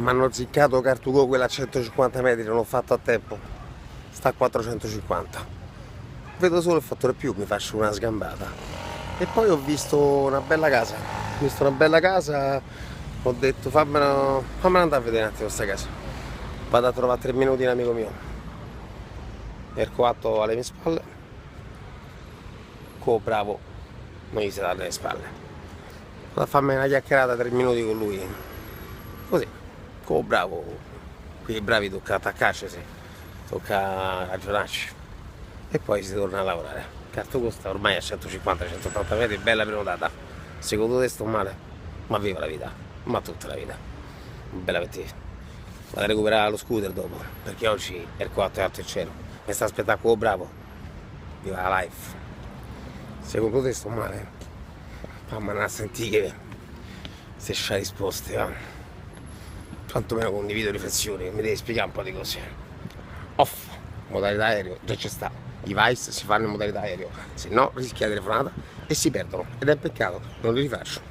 Mi hanno ziccato Cartugò quella a 150 metri, non ho fatto a tempo. Sta a 450. Vedo solo il fattore più, mi faccio una sgambata. E poi ho visto una bella casa. Ho visto una bella casa, ho detto fammela andare a vedere un attimo questa casa. Vado a trovare 3 minuti un amico mio. Ercoatto alle mie spalle. Bravo, non gli si dà alle spalle. Vado a farmi una chiacchierata 3 minuti con lui. Così, bravo. Qui bravi tocca attaccarci, sì. Tocca ragionarci. E poi si torna a lavorare. Carto costa ormai a 150-180 metri, bella prenotata. Secondo te sto male? Ma viva la vita, ma tutta la vita. Bella per te. Vado a recuperare lo scooter dopo, perché oggi è il 4 è alto il cielo. Mi sta aspettando bravo. Viva la life. Secondo te sto male? Fammi a sentire se c'hai risposte, va. Quantomeno condivido riflessioni, mi devi spiegare un po' di cose. Off, modalità aereo, già c'è sta. I Vice si fanno in modalità aereo, se no rischia la telefonata e si perdono. Ed è un peccato, non li rifaccio.